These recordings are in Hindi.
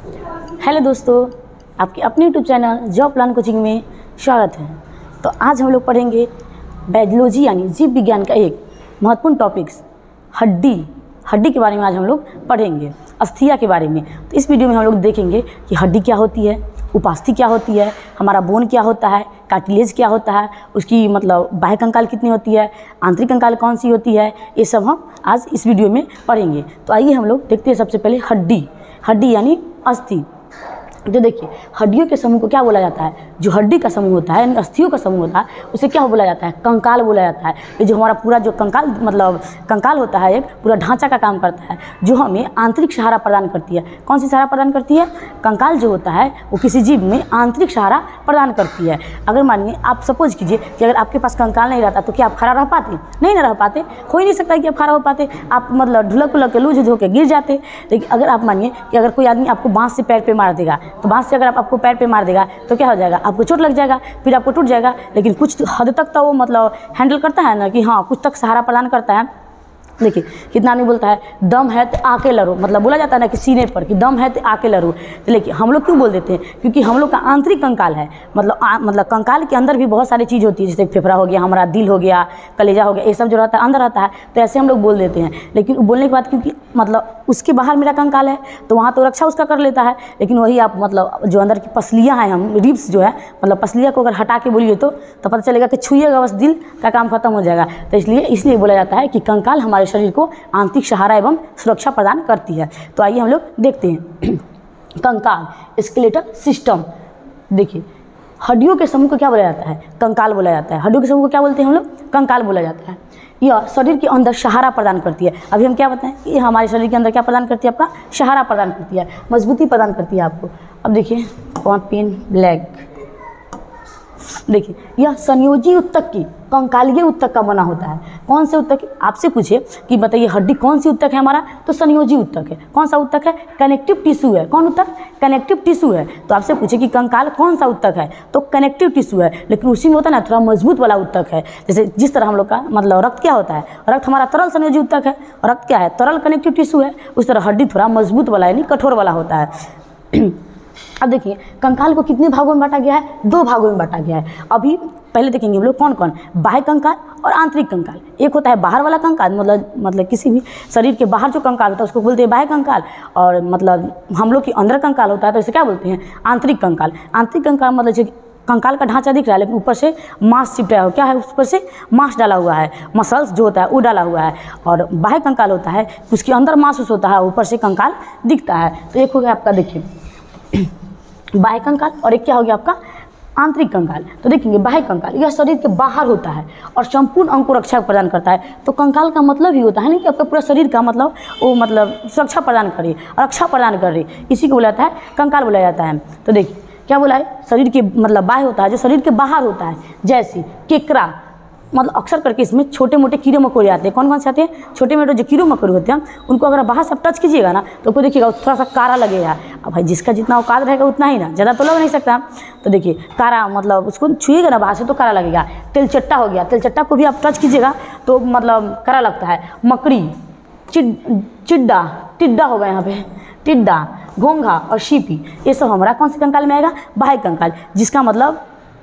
हेलो दोस्तों, आपके अपने YouTube channel job plan coaching में स्वागत है। तो आज हम लोग पढ़ेंगे बायोलॉजी यानी जीव विज्ञान का एक महत्वपूर्ण टॉपिक्स हड्डी के बारे में। आज हम लोग पढ़ेंगे अस्थिया के बारे में। तो इस वीडियो में हम लोग देखेंगे कि हड्डी क्या होती है, उपास्थि क्या होती है, हमारा बोन क्या होता है, कार्टिलेज क्या होता है, उसकी मतलब बाह्य कंकाल कितनी होती है, आंतरिक कंकाल कौन सी होती है, ये सब हम आज इस वीडियो में पढ़ेंगे। तो आइए हम लोग देखते हैं सबसे पहले हड्डी यानी अस्थि। तो देखिए, हड्डियों के समूह को क्या बोला जाता है? जो हड्डी का समूह होता है यानी अस्थियों का समूह होता है उसे क्या बोला जाता है? कंकाल बोला जाता है। ये जो हमारा पूरा जो कंकाल होता है, एक पूरा ढांचा का काम करता है जो हमें आंतरिक सहारा प्रदान करती है। कौन सी सहारा प्रदान करती है? कंकाल जो होता है वो किसी जीव में आंतरिक सहारा प्रदान करती है। अगर मानिए आप सपोज कीजिए कि अगर आपके पास कंकाल नहीं रहता तो क्या आप खड़ा रह पाते? नहीं ना रह पाते। हो ही नहीं सकता कि आप खड़ा हो पाते। आप ढुलक उलक के लूझ होकर गिर जाते। लेकिन अगर आप मानिए कि अगर कोई आदमी आपको बाँस से पैर पे मार देगा, तो बाँस से अगर आपको पैर पे मार देगा तो क्या हो जाएगा? आपको चोट लग जाएगा, फिर आपको टूट जाएगा। लेकिन कुछ हद तक तो वो हैंडल करता है ना, कि हाँ कुछ तक सहारा प्रदान करता है। देखिए कितना आदमी बोलता है दम है तो आके लड़ो, बोला जाता है ना कि सीने पर कि दम है तो आके लड़ो। तो लेकिन हम लोग क्यों बोल देते हैं? क्योंकि हम लोग का आंतरिक कंकाल है, कंकाल के अंदर भी बहुत सारी चीज़ होती है, जैसे फेफड़ा हो गया, हमारा दिल हो गया, कलेजा हो गया, ये सब जो रहता है अंदर रहता है। तो ऐसे हम लोग बोल देते हैं। लेकिन बोलने के बाद क्योंकि उसके बाहर मेरा कंकाल है तो वहाँ तो रक्षा उसका कर लेता है। लेकिन वही आप जो अंदर की पसलियाँ हैं, हम रिब्स जो है पसलियाँ को अगर हटा के बोलिए तो पता चलेगा कि छुइएगा बस दिल का काम खत्म हो जाएगा। तो इसलिए बोला जाता है कि कंकाल हमारे शरीर को आंतरिक सहारा एवं सुरक्षा प्रदान करती है। तो आइए हम लोग देखते हैं कंकाल स्केलेटल सिस्टम। देखिए, हड्डियों के समूह को क्या बोला जाता है? कंकाल बोला जाता है। हड्डियों के समूह को क्या बोलते हैं हम लोग? कंकाल बोला जाता है। यह शरीर के अंदर सहारा प्रदान करती है। अभी हम क्या बताएं कि हमारे शरीर के अंदर क्या प्रदान करती है? आपका सहारा प्रदान करती है, मजबूती प्रदान करती है आपको। अब देखिए पेन ब्लैक, देखिए यह संयोजी उत्तक की कंकालीय उत्तक का बना होता है। कौन से उत्तक? आपसे पूछे कि बताइए हड्डी कौन सी उत्तक है हमारा, तो संयोजी उत्तक है। कौन सा उत्तक है? कनेक्टिव टिश्यू है। कौन उत्तक? कनेक्टिव टिश्यू है। तो आपसे पूछे कि कंकाल कौन सा उत्तक है, तो कनेक्टिव टिश्यू है। लेकिन उसी में होता है ना थोड़ा मजबूत वाला उत्तक है। जैसे जिस तरह हम लोग का रक्त क्या होता है? रक्त हमारा तरल संयोजी उत्तक है, रक्त क्या है? तरल कनेक्टिव टिश्यू है। उस तरह हड्डी थोड़ा मजबूत वाला यानी कठोर वाला होता है। अब देखिए कंकाल को कितने भागों में बांटा गया है? 2 भागों में बांटा गया है। अभी पहले देखेंगे हम लोग कौन कौन, बाह्य कंकाल और आंतरिक कंकाल। एक होता है बाहर वाला कंकाल, मतलब किसी भी शरीर के बाहर जो कंकाल होता है उसको बोलते हैं बाह्य कंकाल। और हम लोग के अंदर कंकाल होता है तो इसे क्या बोलते हैं? आंतरिक कंकाल। आंतरिक कंकाल कंकाल का ढांचा दिख रहा है लेकिन ऊपर से मांस चिपटाया हुआ, क्या है ऊपर से मांस डाला हुआ है, मसल्स जो होता है वो डाला हुआ है। और बाह्य कंकाल होता है उसके अंदर मांस होता है, ऊपर से कंकाल दिखता है। तो एक हो गया आपका देखिए बाह्य कंकाल और एक क्या हो गया आपका? आंतरिक कंकाल। तो देखेंगे बाह्य कंकाल यह शरीर के बाहर होता है और संपूर्ण अंग को रक्षा प्रदान करता है। तो कंकाल का मतलब ही होता है ना कि आपका पूरा शरीर का सुरक्षा प्रदान करे, रक्षा प्रदान करे, इसी को बोला जाता है कंकाल बोला जाता है। तो देखिए क्या बोला है? शरीर के बाह्य होता है, जो शरीर के बाहर होता है। जैसे केकड़ा, अक्सर करके इसमें छोटे मोटे कीड़े मकोड़े आते हैं। कौन कौन से आते हैं? छोटे मोटे जो कीड़े मकोड़े होते हैं उनको अगर बाहर से आप टच कीजिएगा ना तो आपको देखिएगा थोड़ा सा कारा लगेगा। अब भाई जिसका जितना औकात रहेगा उतना ही ना, ज़्यादा तो लग नहीं सकता। तो देखिए कारा उसको छुएगा ना बाहर से तो कारा लगेगा। तेलचट्टा हो गया, तेलचट्टा को भी आप टच कीजिएगा तो कारा लगता है। मकड़ी, टिड्डा होगा यहाँ पे, टिड्डा, घोंघा और शीपी, ये सब हमारा कौन से कंकाल में आएगा? बाह्य कंकाल। जिसका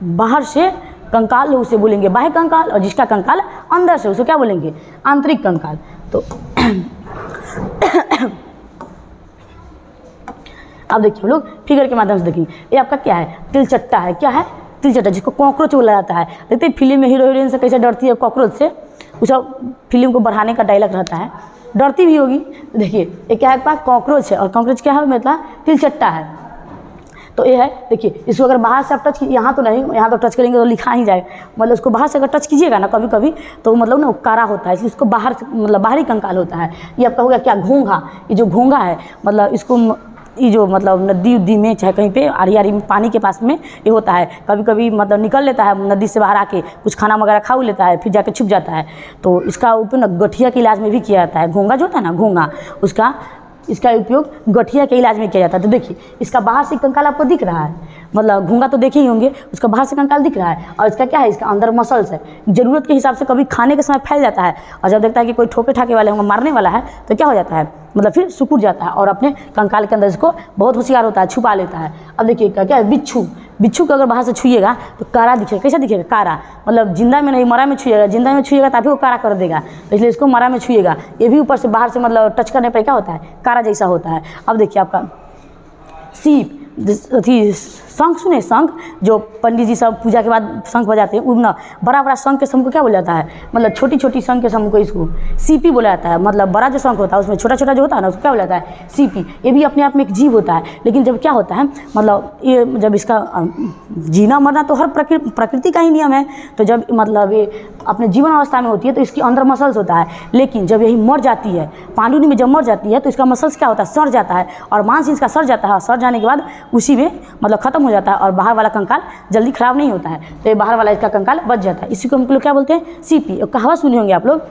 बाहर से कंकाल है उसे बोलेंगे बाह्य कंकाल, और जिसका कंकाल अंदर से उसे क्या बोलेंगे? आंतरिक कंकाल। तो अब देखिए हम लोग फिगर के माध्यम से देखेंगे। ये आपका क्या है? तिलचट्टा है। क्या है? तिलचट्टा, जिसको कॉकरोच बोला जाता है। देखते फिल्म में हीरो हीरोइन से कैसे डरती है कॉकरोच से, उसका फिल्म को बढ़ाने का डायलॉग रहता है, डरती भी होगी। देखिए ये क्या है? आपका कॉकरोच है। और कॉकरोच क्या है? तिलचट्टा है। तो ये है, देखिए इसको अगर बाहर से आप टच यहाँ तो नहीं, यहाँ तो टच करेंगे तो लिखा ही जाएगा। उसको बाहर से अगर टच कीजिएगा ना कभी कभी तो वो कारा होता है, इसलिए इसको बाहर से बाहरी कंकाल होता है। ये आपका हो गया क्या? घोंघा। ये जो घोंघा है इसको ये जो नदी उद्दी में चाहे कहीं पे आरी में पानी के पास में ये होता है। कभी कभी निकल लेता है नदी से बाहर आके, कुछ खाना वगैरह खा लेता है, फिर जाके छुप जाता है। तो इसका उपयोग गठिया के इलाज में भी किया जाता है। घोंघा जो होता है ना, घोंघा, इसका उपयोग गठिया के इलाज में किया जाता है। तो देखिए इसका बाहर से कंकाल आपको दिख रहा है, मतलब घूंगा तो देखे ही होंगे, उसका बाहर से कंकाल दिख रहा है और इसका क्या है, इसका अंदर मसल्स है। ज़रूरत के हिसाब से कभी खाने के समय फैल जाता है और जब देखता है कि कोई ठोके ठाके वाले होंगे, मारने वाला है, तो क्या हो जाता है, मतलब फिर सिकुड़ जाता है और अपने कंकाल के अंदर इसको बहुत होशियार होता है, छुपा लेता है। अब देखिए क्या है, बिच्छू। बिच्छू को अगर बाहर से छुइएगा तो कारा दिखेगा। कैसा दिखेगा, कारा, मतलब जिंदा में नहीं, मरा में छुइएगा। जिंदा में छुइएगा तभी वो कारा कर देगा, तो इसलिए इसको मरा में छुइएगा। ये भी ऊपर से बाहर से मतलब टच करने पर क्या होता है, कारा जैसा होता है। अब देखिए आपका सीप, अथी शंख सुने, शंख जो पंडित जी सब पूजा के बाद शंख बजाते हैं, उड़ना बड़ा बड़ा शंख के समूह को क्या बोला जाता है, मतलब छोटी छोटी शंख के समूह को इसको सीपी बोला जाता है। मतलब बड़ा जो शंख होता है उसमें छोटा छोटा जो होता है ना, उसको क्या बोला जाता है, सीपी। ये भी अपने आप में एक जीव होता है, लेकिन जब क्या होता है, मतलब ये जब इसका जीना मरना तो हर प्रकृति का ही नियम है, तो जब मतलब ये अपने जीवन अवस्था में होती है तो इसके अंदर मसल्स होता है, लेकिन जब यही मर जाती है, पांडुनी में जब मर जाती है तो इसका मसल्स क्या होता है, सड़ जाता है और मांस इसका सड़ जाता है। सड़ जाने के बाद उसी में मतलब खत्म हो जाता है और बाहर वाला कंकाल जल्दी खराब नहीं होता है, तो ये बाहर वाला इसका कंकाल बच जाता है। इसी को हम लोग क्या बोलते हैं, सीपी। और कहावत सुने होंगे आप लोग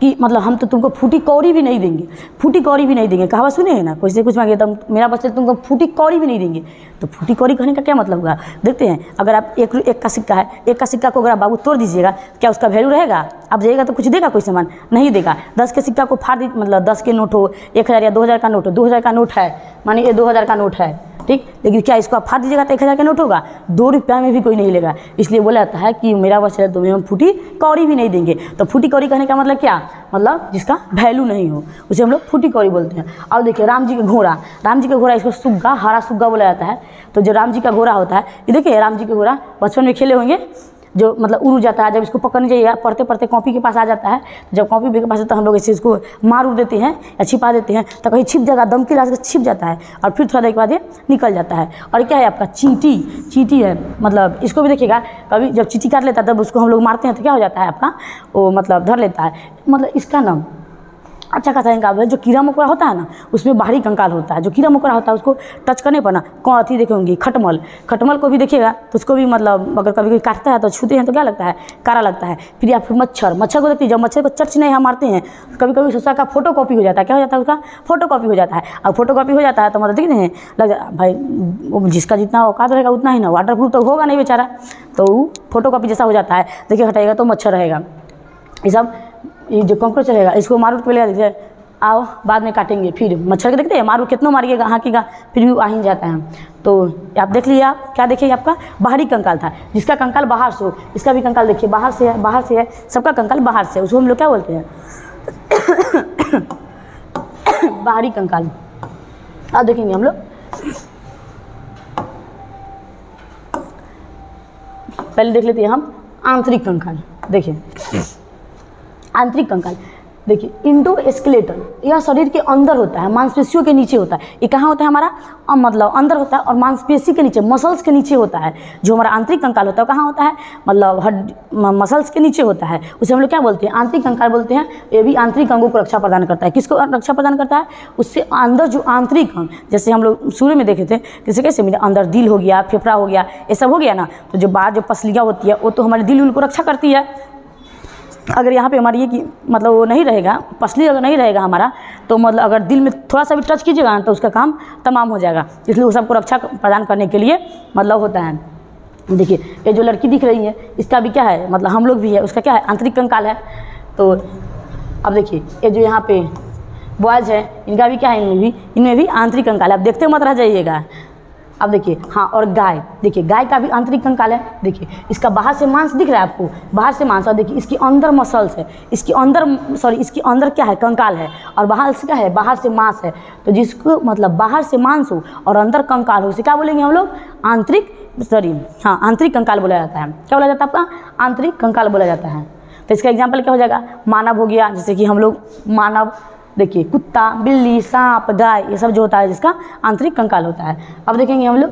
कि मतलब हम तो तुमको फूटी कौड़ी भी नहीं देंगे, फूटी कौड़ी भी नहीं देंगे। कहावत सुने हैं ना, कोई से कुछ मांगे तो मेरा बच्चा तुमको फूटी कौड़ी भी नहीं देंगे। तो फूटी कौड़ी कहने का क्या मतलब हुआ, देखते हैं। अगर आप एक का सिक्का है, एक का सिक्का को अगर आप बाबू तोड़ दीजिएगा, क्या उसका वैल्यू रहेगा? आप जाइएगा तो कुछ देगा कोई सामान? नहीं देगा। 10 के सिक्का को फाड़ दीजिए, मतलब 10 के नोट हो, 1000 या 2000 का नोट हो, 2000 का नोट है, मानिए 2000 का नोट है, ठीक, लेकिन क्या इसको आप फाड़ दीजिएगा तो 1000 का नोट होगा? 2 रुपया में भी कोई नहीं लेगा। इसलिए बोला जाता है कि मेरा बच्चा तुम्हें हम फूटी कौड़ी भी नहीं देंगे। तो फूटी कौड़ी कहने का मतलब क्या, मतलब जिसका वैल्यू नहीं हो उसे हम लोग फूटी कौड़ी बोलते हैं। अब देखिए राम जी का घोड़ा, राम जी का घोड़ा इसको सुग्गा, हरा सुग्गा बोला जाता है। तो जो राम जी का घोड़ा होता है, ये देखिए राम जी का घोड़ा बचपन में खेले होंगे, जो मतलब उड़ जाता है, जब इसको पकड़ने जाइएगा पढ़ते पढ़ते कॉपी के पास आ जाता है, जब कॉपी के पास आता है हम लोग इसे इसको मार उड़ देते हैं या छिपा देते हैं, तो कहीं छिप जाएगा, दम के लाश छिप जाता है और फिर थोड़ा देर के बाद ये निकल जाता है। और क्या है आपका चींटी, चींटी है, मतलब इसको भी देखिएगा, कभी जब चींटी काट लेता है तब उसको हम लोग मारते हैं तो क्या हो जाता है आपका, वो मतलब धर लेता है। मतलब इसका नाम अच्छा खासा कंकाल है। जो कीड़ा मकोड़ा होता है ना, उसमें बाहरी कंकाल होता है। जो कीड़ा मकोड़ा होता है उसको टच करने पर ना कौन अथी देखे होंगी, खटमल, खटमल को भी देखिएगा तो उसको भी मतलब अगर कभी कोई काटता है तो छूते हैं तो क्या लगता है, कारा लगता है। फिर या फिर मच्छर, मच्छर को देखते हैं, जब मच्छर को चर्च नहीं हम मारते हैं, कभी कभी सोचा का फोटो कॉपी हो जाता है। क्या हो जाता है उसका, फोटो कॉपी हो जाता है। अब फोटो कॉपी हो जाता है तो मतलब देखते हैं लग जाता भाई, जिसका जितना औकात रहेगा उतना ही ना, वाटर प्रूफ तो होगा नहीं बेचारा, तो फोटो कॉपी जैसा हो जाता है। देखिए हटाएगा तो मच्छर रहेगा, ये सब, ये जो कॉकरोच रहेगा इसको मारू के ले देखिए, आओ बाद में काटेंगे। फिर मच्छर के देखते हैं, मारू कितना मारिएगा, हाँकीगा फिर भी आ ही जाता है। तो आप देख लीजिए, आप क्या देखिए, आपका बाहरी कंकाल था, जिसका कंकाल बाहर से हो, इसका भी कंकाल देखिए बाहर से है, बाहर से है, सबका कंकाल बाहर से है, उसको हम लोग क्या बोलते हैं बाहरी कंकाल। अब देखेंगे हम लोग, पहले देख लेते हैं हम आंतरिक कंकाल। देखिए आंतरिक कंकाल, देखिए इंडोस्केलेटल, यह शरीर के अंदर होता है, मांसपेशियों के नीचे होता है। ये कहाँ होता है हमारा, मतलब अंदर होता है और मांसपेशी के नीचे, मसल्स के नीचे होता है। जो हमारा आंतरिक कंकाल होता है कहाँ होता है, मतलब मसल्स के नीचे होता है, उसे हम लोग क्या बोलते हैं, आंतरिक कंकाल बोलते हैं। ये भी आंतरिक अंगों को रक्षा प्रदान करता है। किसको रक्षा प्रदान करता है, उससे अंदर जो आंतरिक अंग, जैसे हम लोग शुरू में देखे थे, जैसे कैसे मेरे अंदर दिल हो गया, फेफड़ा हो गया, ये सब हो गया ना, तो जो बाहर जो पसलियाँ होती है वो तो हमारे दिल उनको रक्षा करती है। अगर यहाँ पे हमारी ये कि मतलब वो नहीं रहेगा, पसली अगर नहीं रहेगा हमारा, तो मतलब अगर दिल में थोड़ा सा भी टच कीजिएगा ना तो उसका काम तमाम हो जाएगा। इसलिए वो सबको रक्षा प्रदान करने के लिए मतलब होता है। देखिए ये जो लड़की दिख रही है इसका भी क्या है, मतलब हम लोग भी है, उसका क्या है, आंतरिक कंकाल है। तो अब देखिए ये जो यहाँ पे बॉयज़ है इनका भी क्या है, इनमें भी आंतरिक कंकाल है। अब देखते मत रह जाइएगा। अब देखिए हाँ, और गाय, देखिए गाय का भी आंतरिक कंकाल है। देखिए इसका बाहर से मांस दिख रहा है आपको, बाहर से मांस, और देखिए इसके अंदर मसल्स है, इसके अंदर इसके अंदर क्या है, कंकाल है, और बाहर से क्या है, बाहर से मांस है। तो जिसको मतलब बाहर से मांस हो और अंदर कंकाल हो, उसे क्या बोलेंगे हम लोग, आंतरिक, हाँ आंतरिक कंकाल बोला जाता है। क्या बोला जाता है आपका, आंतरिक कंकाल बोला जाता है। तो इसका एग्जाम्पल क्या हो जाएगा, मानव हो गया, जैसे कि हम लोग मानव, देखिए कुत्ता, बिल्ली, सांप, गाय, ये सब जो होता है जिसका आंतरिक कंकाल होता है। अब देखेंगे हम लोग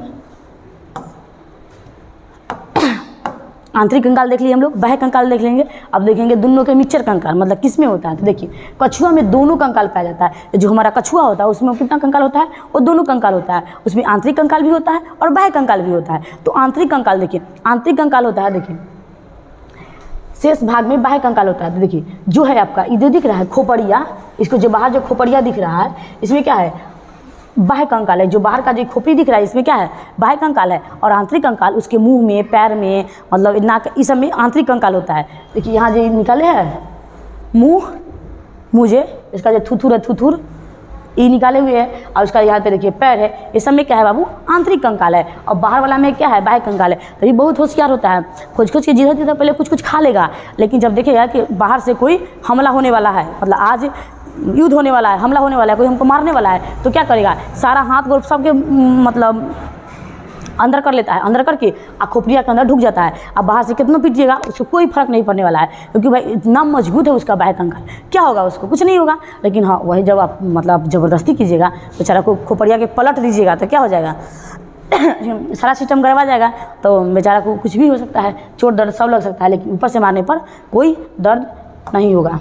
आंतरिक कंकाल देख लिए हम लोग, बाह्य कंकाल देख लेंगे। अब देखेंगे दोनों के मिक्सचर कंकाल, मतलब किस में होता है। तो देखिए कछुआ में दोनों कंकाल पाया जाता है। जो हमारा कछुआ होता है उसमें कितना कंकाल होता है, वो दोनों कंकाल होता है। उसमें आंतरिक कंकाल भी होता है और बाह्य कंकाल भी होता है। तो आंतरिक कंकाल देखिए, आंतरिक कंकाल होता है, देखिए शेष भाग में बाह्य कंकाल होता है। तो देखिए जो है आपका इधर दिख रहा है खोपड़िया, इसको जो बाहर जो खोपड़िया दिख रहा है, इसमें क्या है, बाह्य कंकाल है, जो बाहर का जो खोपड़ी दिख रहा है इसमें क्या है, बाह्य कंकाल है। और आंतरिक कंकाल उसके मुंह में, पैर में, मतलब नाक, इस सब में आंतरिक कंकाल होता है। देखिए यहाँ जो निकाले है मुँह, मुझे इसका जो थुथुर है, थुथुर ये निकाले हुए है, और उसका यहाँ पे देखिए पैर है, ये सब में क्या है बाबू, आंतरिक कंकाल है। और बाहर वाला में क्या है, बाह्य कंकाल है। तो ये बहुत होशियार होता है, खोज खोज के जिधर जिधर पहले कुछ कुछ खा लेगा, लेकिन जब देखेगा कि बाहर से कोई हमला होने वाला है, मतलब आज युद्ध होने वाला है, हमला होने वाला है, कोई हमको मारने वाला है, तो क्या करेगा, सारा हाथ गोड़ सबके मतलब अंदर कर लेता है, अंदर करके खोपड़िया के अंदर ढुक जाता है। अब बाहर से कितना पीटिएगा उसको कोई फर्क नहीं पड़ने वाला है, क्योंकि भाई इतना मजबूत है उसका बाह्य कंकाल, क्या होगा उसको, कुछ नहीं होगा। लेकिन हाँ वही जब आप मतलब ज़बरदस्ती कीजिएगा, बेचारा को खोपड़िया के पलट दीजिएगा तो क्या हो जाएगा सारा सिस्टम गड़बड़ा जाएगा, तो बेचारा को कुछ भी हो सकता है, चोट दर्द सब लग सकता है, लेकिन ऊपर से मारने पर कोई दर्द नहीं होगा।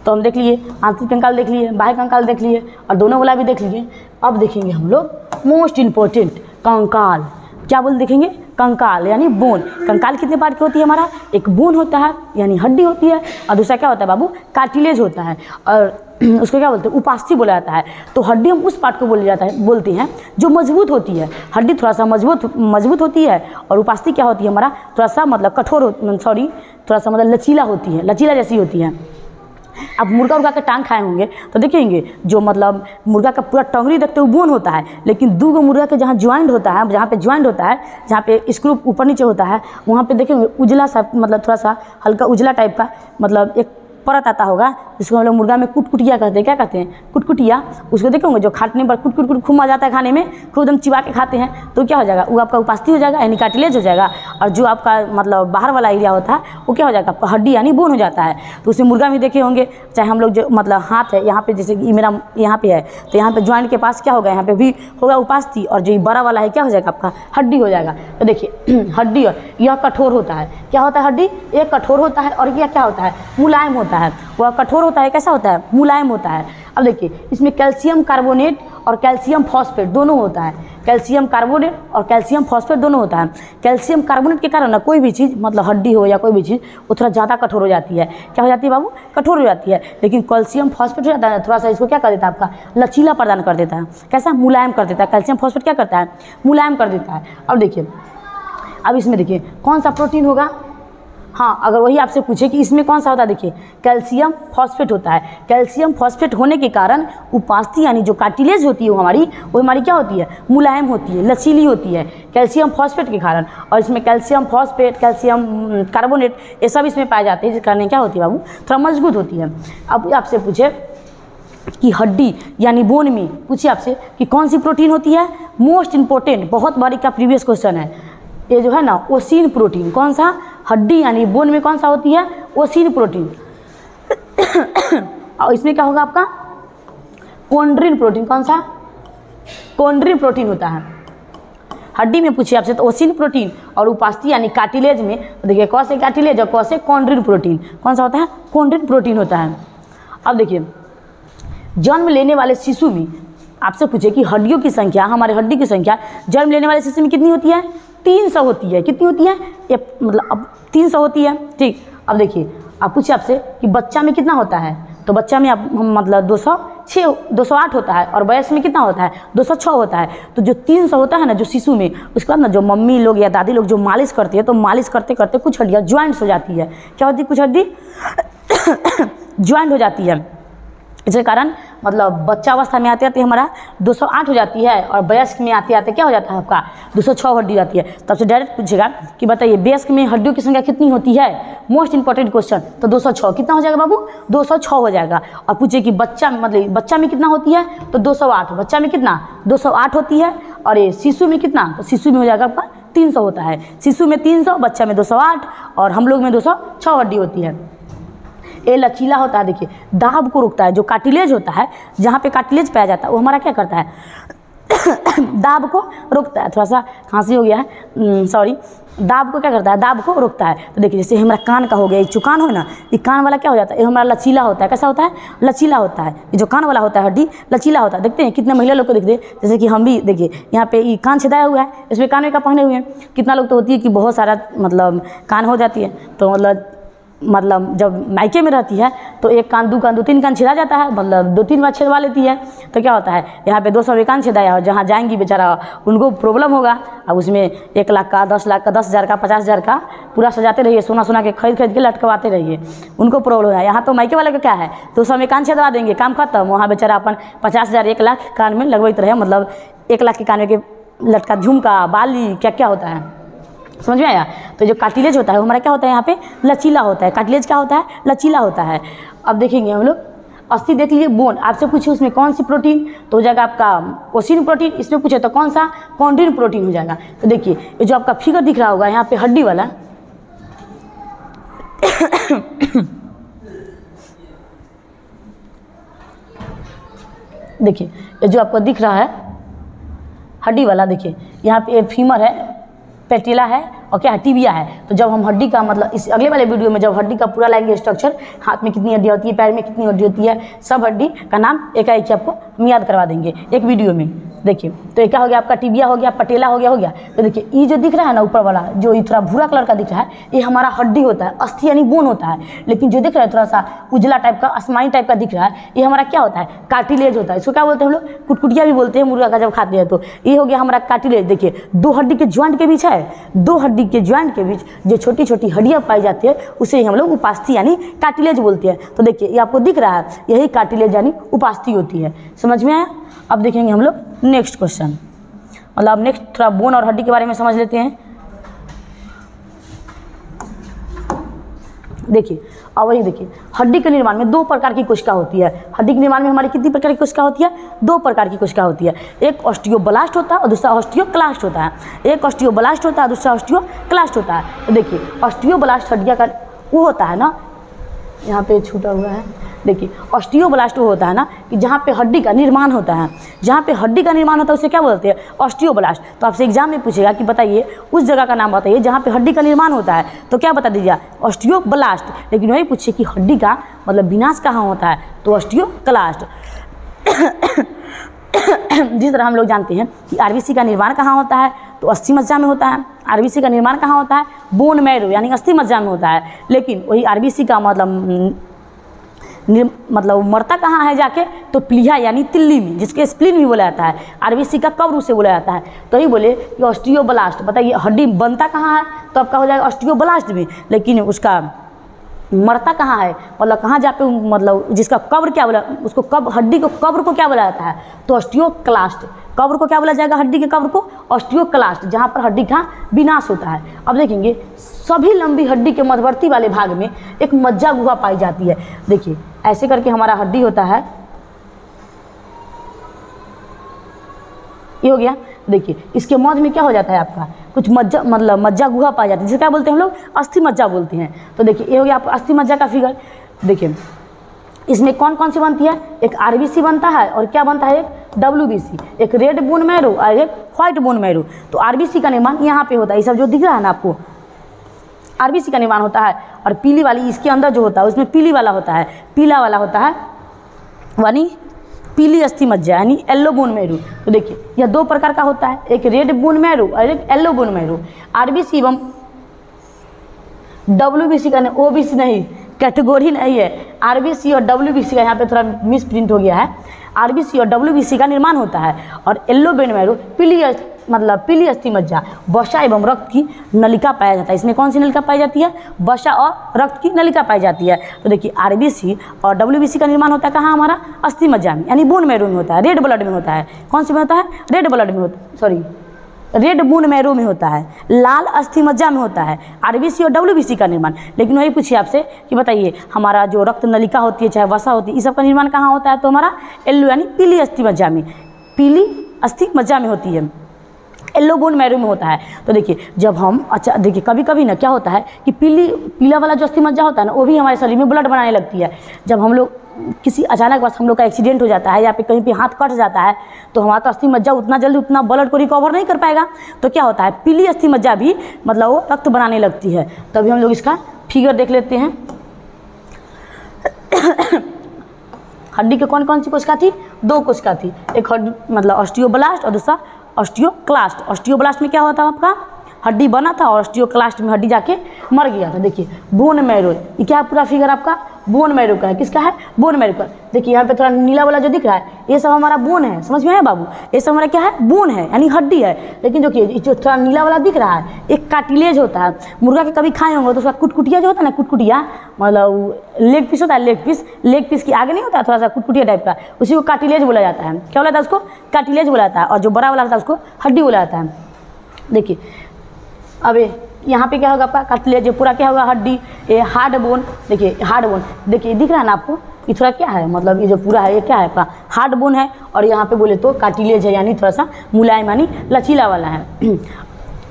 तो हम देख लिए आंतरिक कंकाल देख लिए, बाह्य कंकाल देख लिए, और दोनों वाला भी देख लिए। अब देखेंगे हम लोग मोस्ट इम्पोर्टेंट कंकाल। क्या बोल देखेंगे, कंकाल यानी बोन। कंकाल कितने पार्ट की होती है हमारा, एक बोन होता है यानी हड्डी होती है, और दूसरा क्या होता है बाबू, कार्टिलेज होता है, और उसको क्या बोलते हैं, उपास्थि बोला जाता है। तो हड्डी हम उस पार्ट को बोलते हैं जो मजबूत होती है। हड्डी थोड़ा सा मजबूत होती है, और उपास्थि क्या होती है हमारा, थोड़ा सा मतलब कठोर, सॉरी थोड़ा सा मतलब लचीला होती है, लचीला जैसी होती है। अब मुर्गा उर्गा के टांग खाए होंगे तो देखेंगे जो मतलब मुर्गा का पूरा टंगड़ी देखते हुए बोन होता है, लेकिन दो गो मुर्गा के जहाँ ज्वाइंट होता है, जहाँ पे ज्वाइंट होता है, जहाँ पे स्क्रू ऊपर नीचे होता है, वहाँ पे देखेंगे उजला सा, मतलब थोड़ा सा हल्का उजला टाइप का मतलब एक परत आता होगा, जिसको हम लोग मुर्गा में कुटकुटिया कहते हैं। क्या कहते हैं, कुटकुटिया। उसको देखेंगे जो खाटने पर कुट कुट कुट खूब मजा आता है खाने में, खूब एकदम चिबा के खाते हैं, तो क्या हो जाएगा, वो आपका उपास्थि हो जाएगा यानी कार्टिलेज हो जाएगा। और जो आपका मतलब बाहर वाला एरिया होता है वो क्या हो जाएगा, हड्डी यानी बोन हो जाता है। तो उसे मुर्गा में देखे होंगे, चाहे हम लोग जो मतलब हाथ है यहाँ पे, जैसे कि मेरा यहाँ पे है, तो यहाँ पे ज्वाइंट के पास क्या होगा, यहाँ पे भी होगा उपास्थि, और जो बड़ा वाला है क्या हो जाएगा, आपका हड्डी हो जाएगा। तो देखिए हड्डी यह कठोर होता है, क्या होता है, हड्डी एक कठोर होता है, और यह क्या होता है, मुलायम होता है। वह कठोर होता है, कैसा होता है, मुलायम होता है। अब देखिए इसमें कैल्शियम कार्बोनेट और कैल्शियम फॉस्फेट दोनों होता है, कैल्शियम कार्बोनेट और कैल्शियम फॉस्फेट दोनों होता है। कैल्शियम कार्बोनेट के कारण ना कोई भी चीज़ मतलब हड्डी हो या कोई भी चीज़ वो थोड़ा ज़्यादा कठोर हो जाती है। क्या हो जाती है बाबू, कठोर हो जाती है। लेकिन कैल्शियम फॉस्फेट हो जाता है थोड़ा सा, इसको क्या कर देता है, आपका लचीला प्रदान कर देता है। कैसा, मुलायम कर देता है। कैल्शियम फॉस्फेट क्या करता है, मुलायम कर देता है। अब देखिए, अब इसमें देखिए कौन सा प्रोटीन होगा, हाँ अगर वही आपसे पूछे कि इसमें कौन सा होता है, देखिए कैल्शियम फॉस्फेट होता है। कैल्शियम फॉस्फेट होने के कारण उपास्थि यानी जो कार्टिलेज होती है वो हमारी क्या होती है, मुलायम होती है, लचीली होती है, कैल्शियम फॉस्फेट के कारण। और इसमें कैल्शियम फॉस्फेट, कैल्शियम कार्बोनेट ये सब इसमें पाए जाते हैं, जिस कारण क्या होती है बाबू, थोड़ा मजबूत होती है। अब आपसे पूछे कि हड्डी यानी बोन में पूछिए आपसे कि कौन सी प्रोटीन होती है, मोस्ट इंपॉर्टेंट, बहुत बारी का प्रीवियस क्वेश्चन है ये जो है ना, ओसीन प्रोटीन। कौन सा, हड्डी यानी बोन में कौन सा होती है, ओसीन प्रोटीन। और इसमें क्या होगा आपका, कोंड्रिन प्रोटीन। कौन सा, कोंड्रिन प्रोटीन होता है। हड्डी में पूछिए आपसे तो ओसीन प्रोटीन, और उपास्थि यानी कार्टिलेज में तो देखिए कौन से कार्टिलेज और कौन से कोंड्रिन प्रोटीन। कौन सा होता है, कोंड्रिन प्रोटीन होता है। अब देखिए जन्म लेने वाले शिशु में आपसे पूछे कि हड्डियों की संख्या, हमारे हड्डी की संख्या जन्म लेने वाले शिशु में कितनी होती है, 300 होती है। कितनी होती है, ये मतलब अब 300 होती है, ठीक। अब देखिए आप पूछिए आपसे कि बच्चा में कितना होता है, तो बच्चा में आप मतलब 208 होता है, और वयस्क में कितना होता है, 206 होता है। तो जो 300 होता है ना जो शिशु में, उसके बाद ना जो मम्मी लोग या दादी लोग जो मालिश करती है, तो मालिश करते करते कुछ हड्डियाँ ज्वाइंट्स हो जाती है। क्या होती है, कुछ हड्डी ज्वाइंट हो जाती है। इसके कारण मतलब बच्चा अवस्था में आते आते हमारा 208 हो जाती है, और वयस्क में आते आते क्या हो जाता है आपका 206 हड्डी जाती है। तब से डायरेक्ट पूछेगा कि बताइए वयस्क में हड्डियों की संख्या कितनी होती है, मोस्ट इंपॉर्टेंट क्वेश्चन। तो 206 कितना हो जाएगा बाबू, 206 हो जाएगा। और पूछे कि बच्चा मतलब बच्चा में कितना होती है, तो 208। बच्चा में कितना, 208 होती है। और ये शिशु में कितना, तो शिशु में हो जाएगा आपका 300 होता है। शिशु में 300, बच्चा में 208, और हम लोग में 206 हड्डी होती है। ये लचीला होता है। देखिए दाब को रोकता है, जो कार्टिलेज होता है, जहाँ पे कार्टिलेज पाया जाता है वो हमारा क्या करता है दाब को रोकता है। थोड़ा सा खांसी हो गया है, सॉरी। दाब को क्या करता है, दाब को रोकता है। तो देखिए जैसे हमारा कान का हो गया, ये जो कान हो ना, ये कान वाला क्या हो जाता है, ये हमारा लचीला होता है। कैसा होता है, लचीला होता है। ये जो कान वाला होता है हड्डी लचीला होता है। देखते हैं कितने महिला लोग को देखते हैं, जैसे कि हम भी देखिए यहाँ पे ये कान छेदाया हुआ है, इसमें कान का पहने हुए हैं। कितना लोग तो होती है कि बहुत सारा मतलब कान हो जाती है, तो मतलब मतलब जब मायके में रहती है तो एक कान दो कान 2-3 कान छेदा जाता है, मतलब 2-3 बार छेदवा लेती है। तो क्या होता है यहाँ पे 200 कान छेदाया, और जहाँ जाएंगी बेचारा उनको प्रॉब्लम होगा। अब उसमें 1 लाख का, 10 लाख का, 10,000 का, 50,000 का पूरा सजाते रहिए, सोना के खरीद के लटकवाते रहिए, उनको प्रॉब्लम है। यहाँ तो मायके वाले का क्या है, 200 कान छेदवा देंगे, काम खत्म। वहाँ बेचारा अपन 50,000 1 लाख कान में लगवाते रहे, मतलब 1 लाख के कान में के लटका, झुमका, बाली, क्या क्या होता है, समझ में आया। तो जो कार्टिलेज होता है वो हमारा क्या होता है, यहाँ पे लचीला होता है। कार्टिलेज क्या होता है, लचीला होता है। अब देखेंगे हम लोग अस्थि देख लीजिए, बोन आपसे पूछे उसमें कौन सी प्रोटीन, तो हो जाएगा आपका ओसिन प्रोटीन। इसमें पूछे तो कौन सा, कॉन्ड्रिन प्रोटीन हो जाएगा। तो देखिए ये जो आपका फिगर दिख रहा होगा यहाँ पे हड्डी वाला देखिए ये जो आपको दिख रहा है हड्डी वाला, देखिए यहाँ पे फीमर है, पेटिला है और क्या है, टिबिया है। तो जब हम हड्डी का मतलब इस अगले वाले वीडियो में जब हड्डी का पूरा लाएंगे स्ट्रक्चर, हाथ में कितनी हड्डी होती है, पैर में कितनी हड्डी होती है, सब हड्डी का नाम एकाएक आपको हम याद करवा देंगे एक वीडियो में। देखिए तो ये क्या हो गया, आपका टिबिया हो गया, पटेला हो गया। तो देखिए ये जो दिख रहा है ना ऊपर वाला, जो ये थोड़ा भूरा कलर का दिख रहा है, ये हमारा हड्डी होता है, अस्थि यानी बोन होता है। लेकिन जो दिख रहा है थोड़ा सा उजला टाइप का, आसमानी टाइप का दिख रहा है, ये हमारा क्या होता है, कार्टिलेज होता है। इसको क्या बोलते हैं हम लोग, कुटकुटिया भी बोलते हैं मुर्गा का जब खाते हैं। तो ये हो गया हमारा कार्टिलेज। देखिए 2 हड्डी के ज्वाइंट के बीच है, 2 हड्डी के ज्वाइंट के बीच जो छोटी छोटी हड्डियाँ पाई जाती है उसे ही हम लोग उपास्थि यानी कार्टिलेज बोलते हैं। तो देखिए ये आपको दिख रहा है, यही कार्टिलेज यानी उपास्थि होती है। समझ में आया। अब देखेंगे हम लोग नेक्स्ट क्वेश्चन, मतलब नेक्स्ट थोड़ा बोन और हड्डी के बारे में समझ लेते हैं। देखिए अब वही देखिए, हड्डी के निर्माण में 2 प्रकार की कोशिका होती है। हड्डी के निर्माण में हमारी कितनी प्रकार की कोशिका होती है, 2 प्रकार की कोशिका होती है। एक ऑस्टियोब्लास्ट होता है और दूसरा ऑस्टियोक्लास्ट होता है। एक ऑस्टियोब्लास्ट होता है, दूसरा ऑस्टियोक्लास्ट होता है। तो देखिए ऑस्टियोब्लास्ट हड्डियाँ का वो होता है ना, यहाँ पे छूटा हुआ है, देखिए ऑस्टियोब्लास्ट वो होता है ना कि जहाँ पे हड्डी का निर्माण होता है, जहाँ पे हड्डी का निर्माण होता है उसे क्या बोलते हैं, ऑस्टियोब्लास्ट। तो आपसे एग्जाम में पूछेगा कि बताइए उस जगह का नाम बताइए जहाँ पे हड्डी का निर्माण होता है, तो क्या बता दीजिए, ऑस्टियोब्लास्ट। लेकिन वही पूछे कि हड्डी का मतलब विनाश कहाँ होता है, तो ऑस्टियोक्लास्ट। जिस तरह हम लोग जानते हैं कि आरबीसी का निर्माण कहाँ होता है, तो अस्थि मज्जा में होता है। आरबीसी का निर्माण कहाँ होता है, बोन मैरो यानी अस्थि मज्जा में होता है। लेकिन वही आरबीसी का मतलब मरता कहाँ है जाके, तो प्लीहा यानी तिल्ली में, जिसके स्प्लीन भी बोला जाता है। आरबीसी का कब्र उसे बोला जाता है। तो ही बोले कि ऑस्टियोब्लास्ट, बताइए हड्डी बनता कहाँ है, तो आपका हो जाएगा ऑस्टियोब्लास्ट भी। लेकिन उसका मरता कहाँ है, मतलब कहाँ जाके मतलब जिसका कब्र क्या बोला, उसको हड्डी को कब्र को क्या बोला जाता है, तो ऑस्टियोक्लास्ट। कब्र को क्या बोला जाएगा, हड्डी के कब्र को ऑस्टियोक्लास्ट, जहाँ पर हड्डी का विनाश होता है। अब देखेंगे सभी लंबी हड्डी के मध्यवर्ती वाले भाग में एक मज्जा गुहा पाई जाती है। देखिए ऐसे करके हमारा हड्डी होता है, ये हो गया। देखिए इसके मध्य में क्या हो जाता है आपका, कुछ मज्जा मतलब मज्जा गुहा पाई जाती है, जिसे क्या बोलते हैं हम लोग, अस्थि मज्जा बोलते हैं। तो देखिए ये हो गया आपका अस्थि मज्जा का फिगर। देखिए इसमें कौन कौन सी बनती है, एक आरबीसी बनता है और क्या बनता है, एक डब्ल्यूबीसी, एक रेड बोन मैरो और एक व्हाइट बोन मैरो। तो आरबीसी का निर्माण यहाँ पे होता है, ये सब जो दिख रहा है ना आपको, आरबीसी का निर्माण होता है। और पीली वाली इसके अंदर जो होता है उसमें पीली वाला होता है, पीला वाला होता है यानी पीली अस्थि मज्जा यानी येलो बोन मैरो। तो देखिए यह 2 प्रकार का होता है, एक रेड बोन मैरो और एक येलो बोन मैरो। आरबीसी एवं डब्ल्यूबीसी का नहीं, ओबीसी नहीं, कैटेगरी नहीं है। आरबीसी और डब्ल्यूबीसी का यहाँ पे थोड़ा मिस प्रिंट हो गया है। आरबीसी और डब्ल्यूबीसी का निर्माण होता है। और येलो बोन मैरो पीली अस्थि मज्जा, वसा एवं रक्त की नलिका पाया जाता है। इसमें कौन सी नलिका पाई जाती है, वसा और रक्त की नलिका पाई जाती है। तो देखिए आरबीसी और डब्ल्यूबीसी का निर्माण होता है कहाँ, हमारा अस्थि मज्जा में यानी बोन मैरो में होता है, रेड ब्लड में होता है। कौन सी में होता है, रेड ब्लड में होता, सॉरी रेड बोन मैरो में होता है, लाल अस्थि मज्जा में होता है आरबीसी और डब्ल्यूबीसी का निर्माण। लेकिन वही पूछिए आपसे कि बताइए हमारा जो रक्त नलिका होती है चाहे वसा होती है, इस सब का निर्माण कहाँ होता है, तो हमारा येलो यानी पीली अस्थि मज्जा में, पीली अस्थि मज्जा में होती है, येलो बोन मैरो में होता है। तो देखिए जब हम अच्छा देखिए कभी कभी ना क्या होता है कि पीला वाला जो अस्थि मज्जा होता है ना, वो भी हमारे शरीर में ब्लड बनाने लगती है। जब हम लोग किसी अचानक बस हम लोग का एक्सीडेंट हो जाता है या फिर कहीं पे हाथ कट जाता है, तो हमारा तो अस्थि मज्जा उतना जल्दी उतना ब्लड को रिकवर नहीं कर पाएगा। तो क्या होता है, पीली अस्थि मज्जा भी मतलब वो रक्त बनाने लगती है। तभी हम लोग इसका फिगर देख लेते हैं। हड्डी के कौन कौन सी कोशिका थी, 2 कोशिका थी, एक मतलब ऑस्टियोब्लास्ट और दूसरा ऑस्टियोक्लास्ट। ऑस्टियोब्लास्ट में क्या होता है आपका, हड्डी बना था और ऑस्टियोक्लास्ट में हड्डी जाके मर गया था। देखिए बोन मैरो, ये क्या पूरा फिगर आपका बोन मैरो का है। किसका है? बोन मैरो का। देखिए यहाँ पे थोड़ा नीला वाला जो दिख रहा है ये सब हमारा बोन है, समझ में आया बाबू? ये सब हमारा क्या है? बोन है, यानी हड्डी है। लेकिन देखिए जो थोड़ा नीला वाला दिख रहा है एक कार्टिलेज होता है। मुर्गा के कभी खाए होंगे तो उसका कुटकुटिया जो होता है ना, कुटकुटिया मतलब लेग पीस होता है, लेग पीस के आगे नहीं होता थोड़ा सा कुटकुटिया टाइप का, उसी को कार्टिलेज बोला जाता है। क्या बोला जाता है उसको? कार्टिलेज बोला जाता है। और जो बड़ा वाला होता है उसको हड्डी बोला जाता है। देखिए अब यहाँ पे क्या होगा आपका? कार्टिलेज पूरा क्या होगा? हड्डी। ये हार्ड बोन, देखिए हार्ड बोन, देखिए दिख रहा है ना आपको? ये थोड़ा क्या है, मतलब ये जो पूरा है ये क्या है आपका? हार्ड बोन है। और यहाँ पे बोले तो कार्टिलेज है, यानी थोड़ा सा मुलायम यानी लचीला वाला है।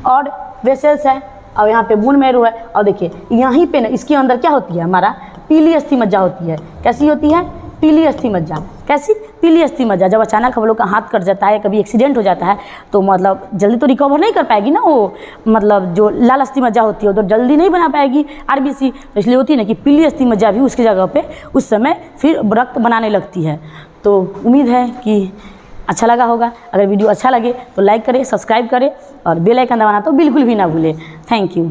और वेसल्स है और यहाँ पे बोन मैरो है। और देखिए यहीं पे ना इसके अंदर क्या होती है? हमारा पीली अस्थि मज्जा होती है। कैसी होती है? पीली अस्थि मज्जा। कैसी? पीली अस्थि मज्जा। जब अचानक हम लोग का हाथ कट जाता है, कभी एक्सीडेंट हो जाता है तो मतलब जल्दी तो रिकवर नहीं कर पाएगी ना वो, मतलब जो लाल अस्थि मज्जा होती है तो जल्दी नहीं बना पाएगी आरबीसी। तो इसलिए होती है ना कि पीली अस्थि मज्जा भी उसकी जगह पे उस समय फिर रक्त बनाने लगती है। तो उम्मीद है कि अच्छा लगा होगा। अगर वीडियो अच्छा लगे तो लाइक करें, सब्सक्राइब करें और बेल आइकन दबाना तो बिल्कुल भी ना भूलें। Thank you.